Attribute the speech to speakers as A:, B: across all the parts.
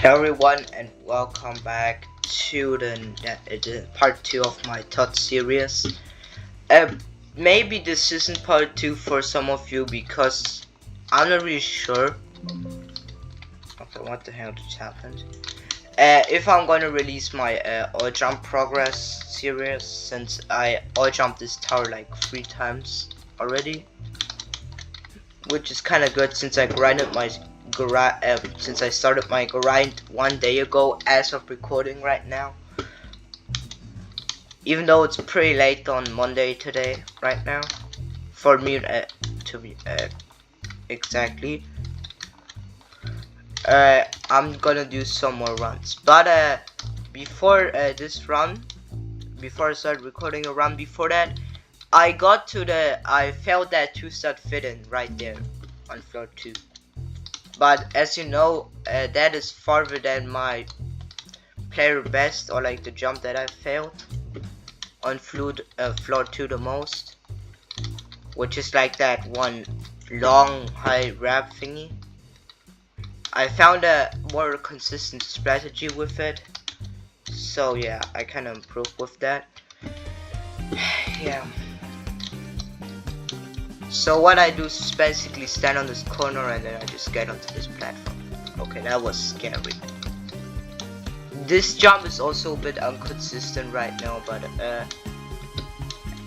A: Everyone, and welcome back to the part 2 of my Tots series. Maybe this isn't part 2 for some of you because I'm not really sure. Okay, what the hell just happened? If I'm gonna release my oil jump progress series, since I oil jumped this tower like 3 times already, which is kind of good since I grinded my since I started my grind 1 day ago as of recording right now. Even though it's pretty late on Monday today, right now, for me to be exactly. I'm gonna do some more runs, but before this run, before I start recording a run before that, I failed that 2-star fit in right there on floor 2. But as you know, that is farther than my player best, or like the jump that I failed on floor 2 the most, which is like that one long high wrap thingy. I found a more consistent strategy with it, so yeah, I kind of improved with that. Yeah. So what I do is basically stand on this corner and then I just get onto this platform. Okay, that was scary. This jump is also a bit inconsistent right now, but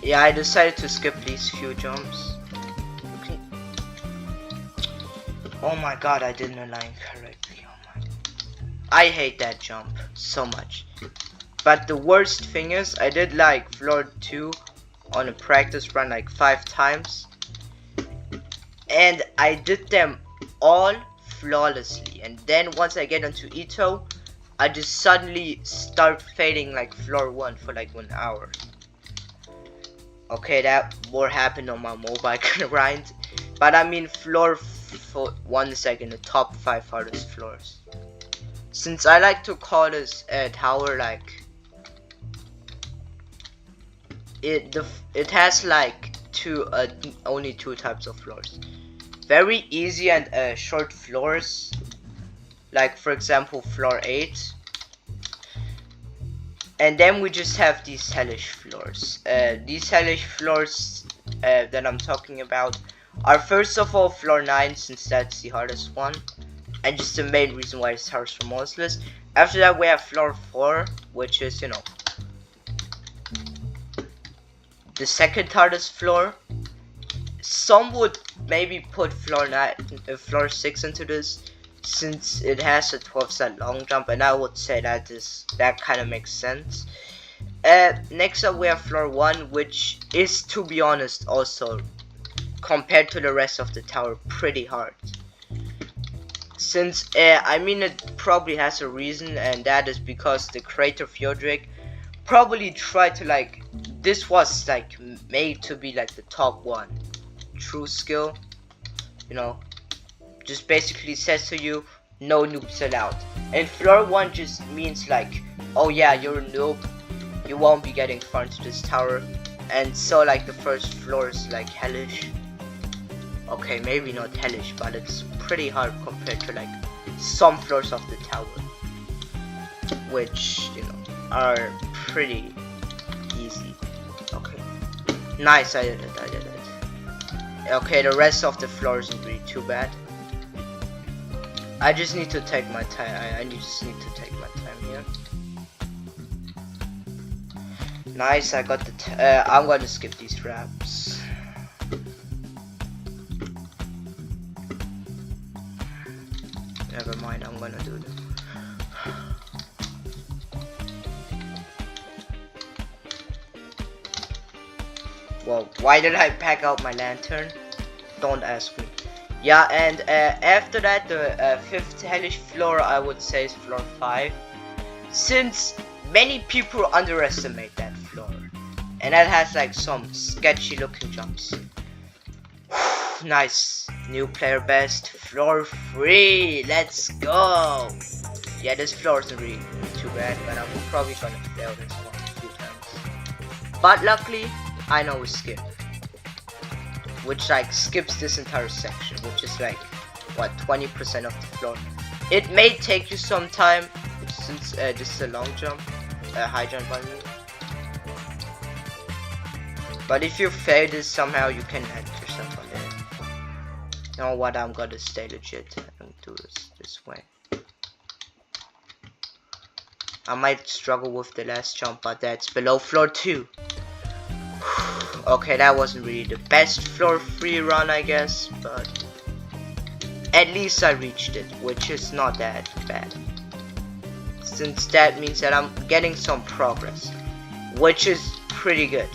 A: yeah, I decided to skip these few jumps. Okay. Oh my god, I didn't align correctly. Oh my. I hate that jump so much. But the worst thing is, I did like floor 2 on a practice run like 5 times. And I did them all flawlessly, and then once I get onto Ito, I just suddenly start fading like floor 1 for like 1 hour. Okay, that more happened on my mobile grind, but I mean floor 1 is like in the top 5 hardest floors. Since I like to call this tower like it has like only 2 types of floors. Very easy and short floors, like for example floor 8, and then we just have these hellish floors. These hellish floors that I'm talking about are first of all floor 9, since that's the hardest one, and just the main reason why it's hardest for most lists. After that we have floor 4, which is, you know, the second hardest floor. Some would maybe put floor 6 into this, since it has a 12-star long jump, and I would say that kind of makes sense. Next up we have floor 1, which is, to be honest, also compared to the rest of the tower, pretty hard. Since I mean, it probably has a reason, and that is because the creator Fjordrik probably tried to like, this was like made to be like the top 1 true skill, you know, just basically says to you, no noobs allowed. And floor 1 just means like, oh yeah, you're a noob, you won't be getting far into this tower. And so like the first floor is like hellish. Okay, maybe not hellish, but it's pretty hard compared to like some floors of the tower, which, you know, are pretty easy. Okay, nice, I did it. Okay, the rest of the floor isn't really too bad. I just need to take my time. I just need to take my time here. Nice, I got the I'm gonna skip these wraps. Never mind, I'm gonna do them. Well, why did I pack out my lantern? Don't ask me. Yeah, and after that, the 5th hellish floor, I would say, is floor 5. Since many people underestimate that floor, and that has like some sketchy looking jumps. Nice, new player best, floor 3, let's go! Yeah, this floor isn't really too bad, but I'm probably gonna fail this one a few times. But luckily, I know we skip, which like skips this entire section, which is like what, 20% of the floor. It may take you some time since this is a long jump, high jump I mean. But if you fail this somehow, you can land yourself on it. You know what? I'm gonna stay legit and do this way. I might struggle with the last jump, but that's below floor 2. Okay, that wasn't really the best floor 3 run, I guess, but at least I reached it, which is not that bad. Since that means that I'm getting some progress, which is pretty good.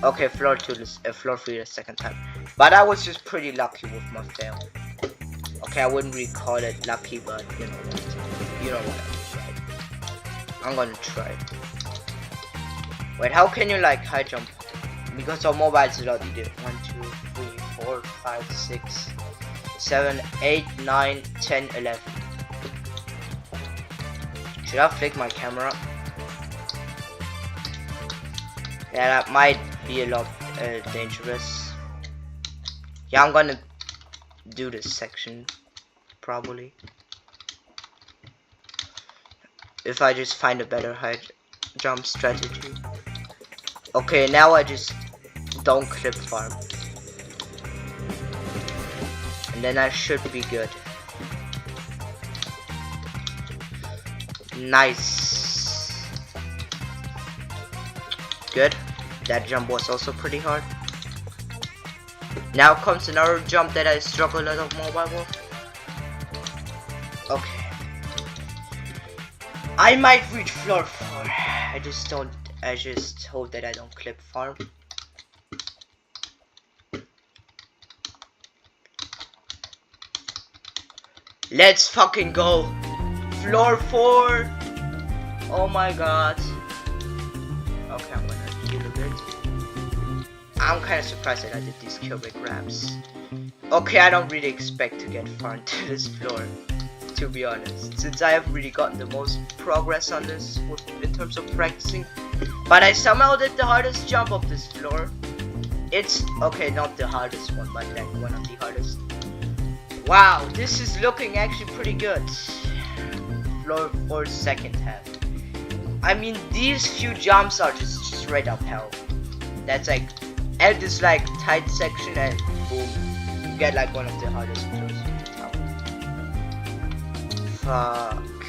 A: Okay, floor 2 is floor 3 the second time, but I was just pretty lucky with my fail. Okay, I wouldn't really call it lucky, but you know what? You know what I mean, right? I'm gonna try it. Wait, how can you like high jump? Because on mobile it's a lot easier. 1, 2, 3, 4, 5, 6, 7, 8, 9, 10, 11. Should I flick my camera? Yeah, that might be a lot dangerous. Yeah, I'm gonna do this section probably. If I just find a better high jump strategy. Okay, now I just don't clip farm. And then I should be good. Nice. Good. That jump was also pretty hard. Now comes another jump that I struggle a lot of mobile with. Okay. I might reach floor 4. I just hope that I don't clip farm. Let's fucking go. Floor 4. Oh my god. Okay, I'm gonna heal a bit. I'm kind of surprised that I did these cubic grabs. Okay, I don't really expect to get far into this floor, to be honest, since I haven't really gotten the most progress on this in terms of practicing. But I somehow did the hardest jump of this floor. It's okay, not the hardest one, but like one of the hardest. Wow, this is looking actually pretty good. Floor 4 second half. I mean, these few jumps are just straight up hell. That's like, add this like tight section and boom, you get like one of the hardest floors in the tower. Fuck.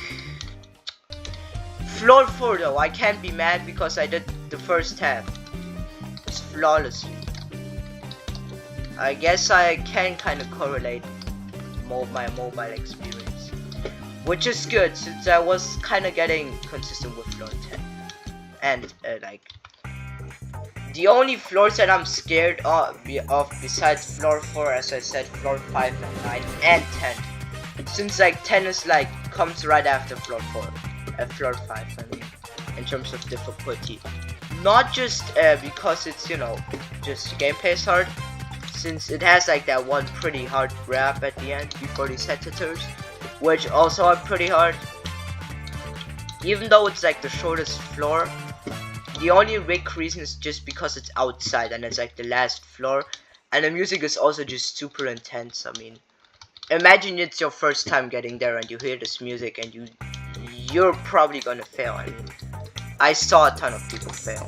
A: Floor 4 though, I can't be mad because I did the first half. It's flawlessly. I guess I can kind of correlate my mobile experience, which is good since I was kind of getting consistent with floor 10. And like, the only floors that I'm scared of besides floor 4, as I said, floor 5 and 9 and 10. Since like 10 is like comes right after floor 4, floor 5 I mean, in terms of difficulty. Not just because it's, you know, just gameplay is hard, since it has like that one pretty hard grab at the end before these head hitters, which also are pretty hard. Even though it's like the shortest floor, the only big reason is just because it's outside and it's like the last floor, and the music is also just super intense. I mean, imagine it's your first time getting there and you hear this music and you're probably gonna fail. I mean, I saw a ton of people fail.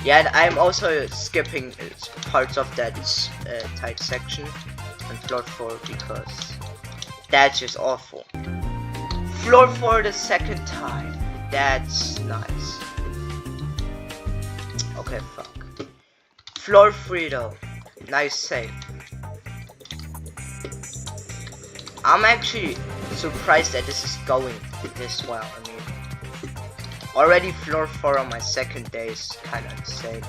A: Yeah, and I'm also skipping parts of that tight section on floor 4 because that's just awful. Floor 4 the second time. That's nice. Okay, fuck. Floor 3 though. Nice save. I'm actually surprised that this is going this well. I mean, already floor 4 on my second day is kinda insane.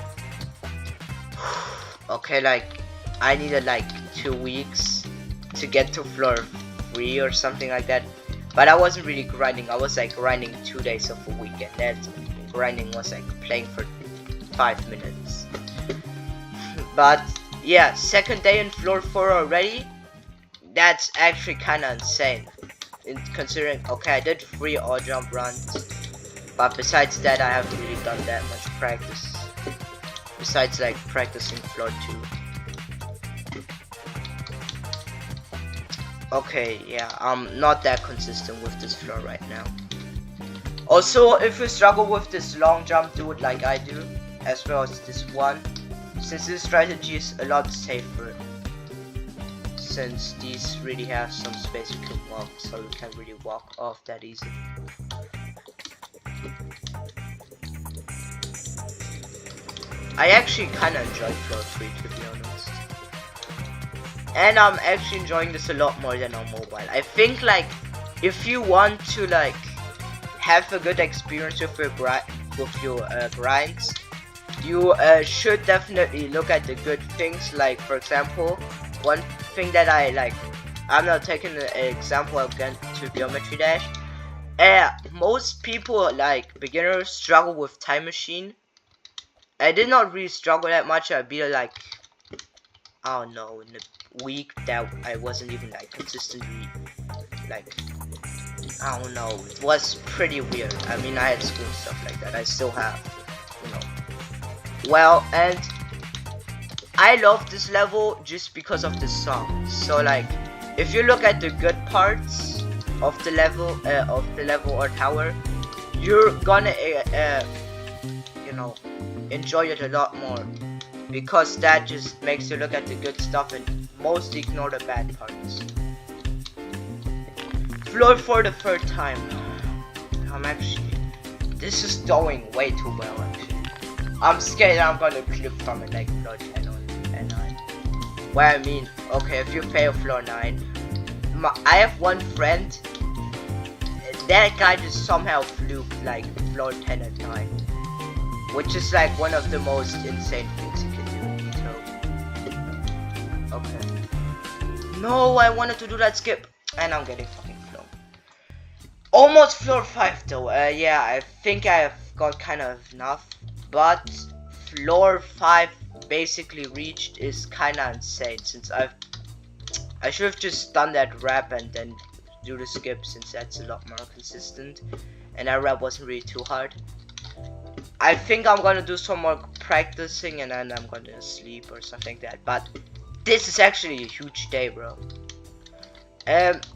A: Okay, like, I needed like 2 weeks to get to floor 3 or something like that. But I wasn't really grinding. I was like grinding 2 days of a week, and that grinding was like playing for 5 minutes. But yeah, second day in floor 4 already. That's actually kinda insane. Considering, okay, I did 3 all jump runs, but besides that I haven't really done that much practice. Besides like practicing floor 2. Okay, yeah, I'm not that consistent with this floor right now. Also, if you struggle with this long jump, do it like I do, as well as this one, since this strategy is a lot safer. Since these really have some space you can walk, so you can't really walk off that easy. I actually kinda enjoy floor 3 to be honest. And I'm actually enjoying this a lot more than on mobile. I think like, if you want to like, have a good experience with your grinds, you should definitely look at the good things. Like for example, one thing that I like, I'm not taking an example again to Geometry Dash. Most people like beginners struggle with Time Machine. I did not really struggle that much. I beat it like, I don't know, in a week that I wasn't even like consistently like, I don't know, it was pretty weird. I mean, I had school and stuff like that. I still have, you know. Well, and I love this level just because of this song. So like, if you look at the good parts of the level or tower, you're gonna you know, enjoy it a lot more, because that just makes you look at the good stuff and mostly ignore the bad parts. Floor for the third time. This is going way too well actually. I'm scared I'm gonna clip from it like floor 10 and 9. Well, I mean, okay, if you fail floor 9, I have one friend, that guy just somehow fluked like floor 10 and 9, which is like one of the most insane things you can do, so. Okay. No, I wanted to do that skip, and I'm getting fucking flown. Almost floor 5 though. Yeah, I think I have got kind of enough, but floor 5 basically reached is kinda insane, since I should have just done that rap and then do the skip, since that's a lot more consistent, and that rap wasn't really too hard. I think I'm gonna do some more practicing and then I'm gonna sleep or something like that, but this is actually a huge day, bro.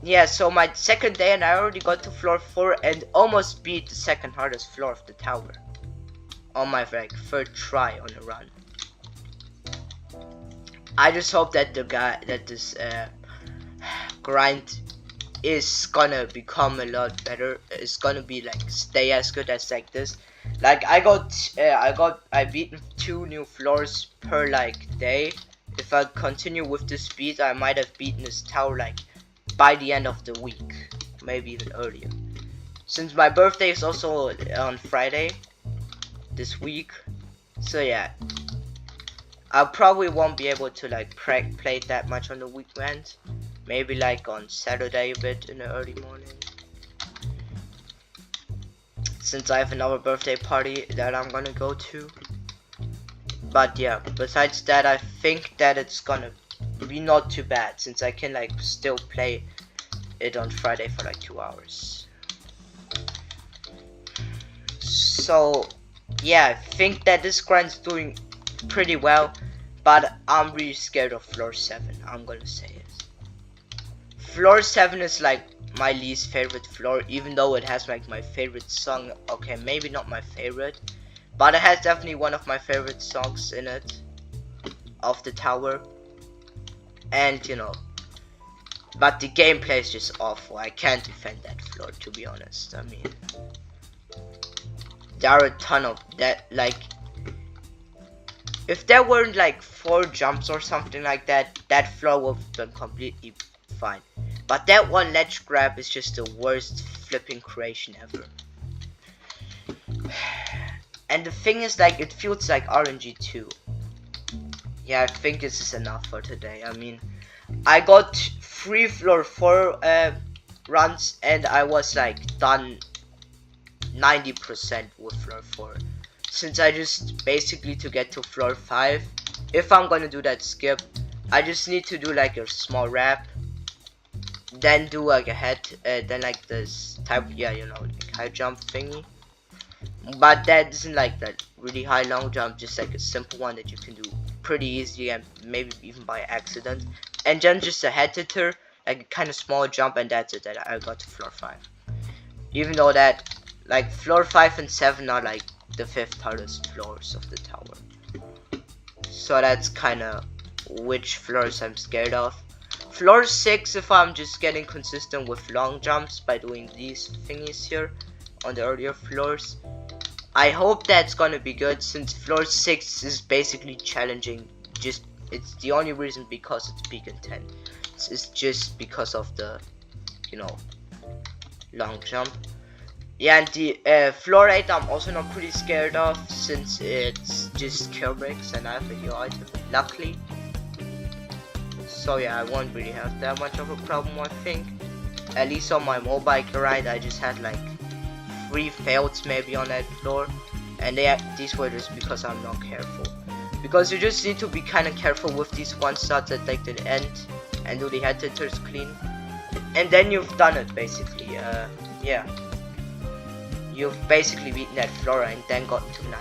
A: Yeah, so my second day and I already got to floor 4 and almost beat the second hardest floor of the tower on my like third try on a run. I just hope that this grind is gonna become a lot better. It's gonna be like stay as good as like this. Like I beaten 2 new floors per like day. If I continue with this speed, I might have beaten this tower like by the end of the week, maybe even earlier. Since my birthday is also on Friday this week, so yeah, I probably won't be able to like play that much on the weekend. Maybe like on Saturday a bit in the early morning, since I have another birthday party that I'm gonna go to. But yeah, besides that, I think that it's gonna be not too bad, since I can like still play it on Friday for like 2 hours. So yeah, I think that this grind's doing pretty well, but I'm really scared of floor 7. I'm gonna say it. Floor 7 is like my least favorite floor, even though it has like my favorite song. Okay, maybe not my favorite, but it has definitely one of my favorite songs in it, of the tower. And you know, but the gameplay is just awful. I can't defend that floor, to be honest. I mean, there are a ton of that, like, if there weren't like 4 jumps or something like that, that floor would have been completely fine. But that one ledge grab is just the worst flipping creation ever. And the thing is, like, it feels like RNG too. Yeah, I think this is enough for today. I mean, I got 3 floor 4 runs and I was like done 90% with floor 4. Since I just basically, to get to floor 5, if I'm gonna do that skip, I just need to do like a small wrap, then do like a head, then like this type, yeah, you know, like high jump thingy. But that isn't like that really high long jump, just like a simple one that you can do pretty easy and maybe even by accident. And then just a head hitter, like a kind of small jump, and that's it. That I got to floor 5. Even though that, like, floor 5 and 7 are like the 5th hardest floors of the tower. So that's kind of which floors I'm scared of. Floor 6, if I'm just getting consistent with long jumps by doing these thingies here on the earlier floors. I hope that's gonna be good, since floor 6 is basically challenging. Just, it's the only reason because it's Beacon 10. It's just because of the, you know, long jump. Yeah, and the floor 8 I'm also not pretty scared of, since it's just kill bricks and I have a new item, luckily. So yeah, I won't really have that much of a problem, I think. At least on my mobile ride, I just had like 3 fails maybe on that floor, and these were just because I'm not careful. Because you just need to be kind of careful with these one shots at like the end and do the head hitters clean, and then you've done it basically. Yeah, you've basically beaten that floor and then gotten to 9.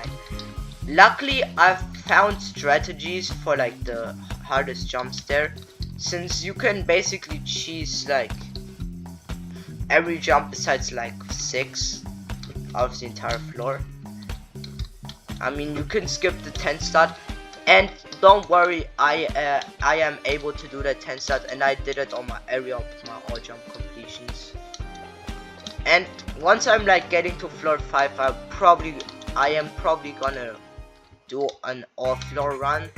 A: Luckily, I've found strategies for like the hardest jumps there, since you can basically cheese like every jump besides like 6 out of the entire floor. I mean, you can skip the 10 start, and don't worry, I am able to do the 10 start, and I did it on my area of my all jump completions. And once I'm like getting to floor 5, I am probably gonna do an all floor run,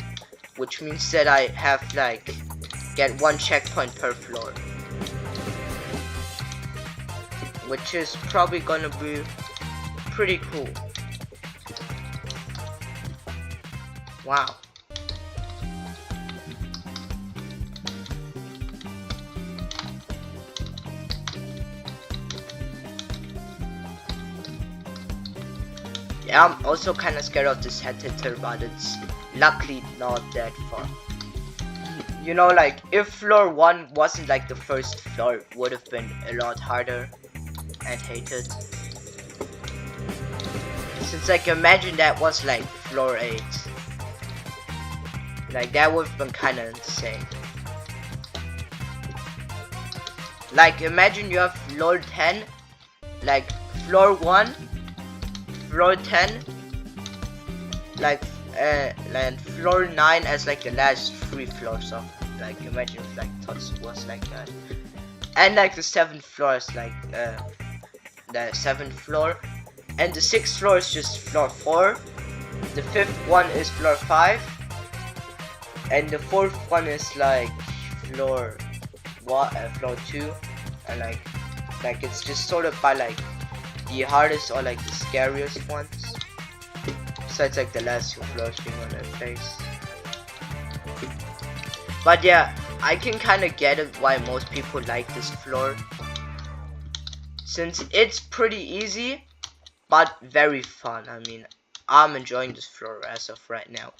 A: which means that I have like get 1 checkpoint per floor, which is probably gonna be pretty cool. Wow. Yeah, I'm also kind of scared of this head hitter, but it's luckily not that far. You know, like, if floor 1 wasn't like the first floor, it would have been a lot harder and hated. Since, like, imagine that was like floor 8. Like, that would have been kind of insane. Like, imagine you have floor 10, like, floor 1, floor 10, like, and floor 9 as like the last 3 floors of, like, imagine if like Tots was like that. And like the 7th floor is like the 7th floor, and the 6th floor is just floor 4, the 5th one is floor 5, and the 4th one is like floor 2, and like it's just sort of by like the hardest or like the scariest ones, besides like the last 2 floors being on their face. But yeah, I can kind of get it why most people like this floor, since it's pretty easy but very fun. I mean, I'm enjoying this floor as of right now.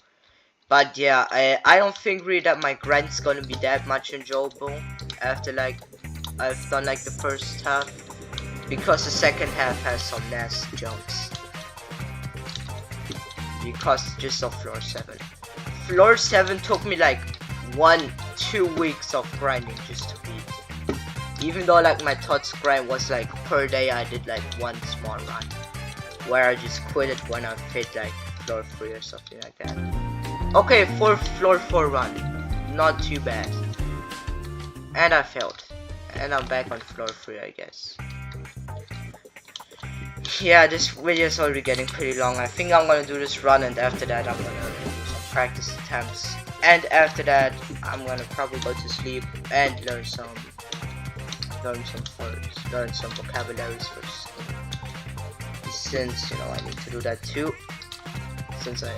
A: But yeah, I don't think really that my grind's gonna be that much enjoyable after like I've done like the first half, because the second half has some nasty jumps. Because just of floor 7. Floor 7 took me like 1-2 weeks of grinding just to beat. Even though like my Tots grind was like per day, I did like 1 small run, where I just quit it when I hit like floor 3 or something like that. Okay, floor 4 run. Not too bad. And I failed. And I'm back on floor 3, I guess. Yeah, this video is already getting pretty long. I think I'm gonna do this run, and after that I'm gonna do some practice attempts. And after that I'm gonna probably go to sleep and learn some vocabularies first. Since, you know, I need to do that too. Since I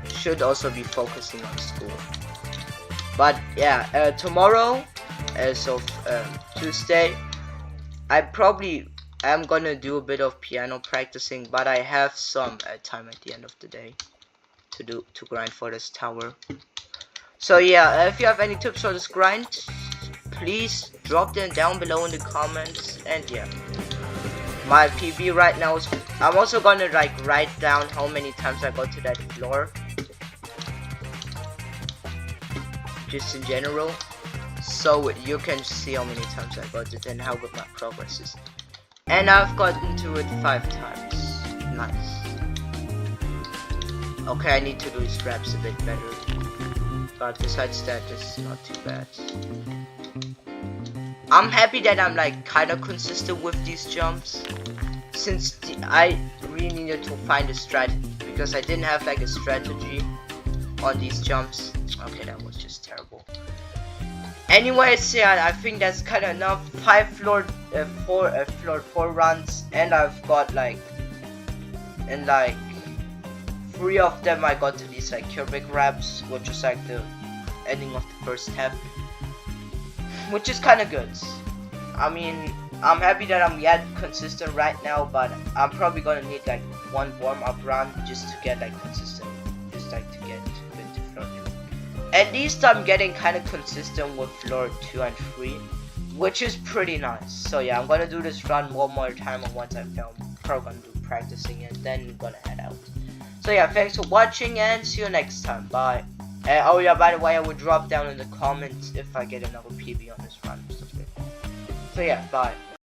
A: should also be focusing on school. But yeah, tomorrow, as of Tuesday, I probably am gonna do a bit of piano practicing, but I have some time at the end of the day to grind for this tower. So yeah, if you have any tips for this grind, please drop them down below in the comments. And yeah, my PB right now is, I'm also gonna like write down how many times I got to that floor, just in general, so you can see how many times I got it and how good my progress is. And I've gotten to it 5 times. Nice. Okay, I need to do his traps a bit better, but besides that, it's not too bad. I'm happy that I'm like kinda consistent with these jumps, since I really needed to find a strategy, because I didn't have like a strategy on these jumps. Okay, that was just terrible. Anyways, yeah, I think that's kinda enough. 5 floor 4 runs, and I've got like, and like 3 of them I got to these like cubic wraps, which is like the ending of the first step, which is kind of good. I mean, I'm happy that I'm yet consistent right now, but I'm probably gonna need like 1 warm-up run just to get like consistent, just like to get into floor 2. At least I'm getting kind of consistent with floor 2 and 3, which is pretty nice. So yeah, I'm gonna do this run one more time, and once I film, probably gonna do practicing it, then I'm gonna head out. So yeah, thanks for watching, and see you next time. Bye. Oh yeah, by the way, I will drop down in the comments if I get another PB on this run. So yeah, bye.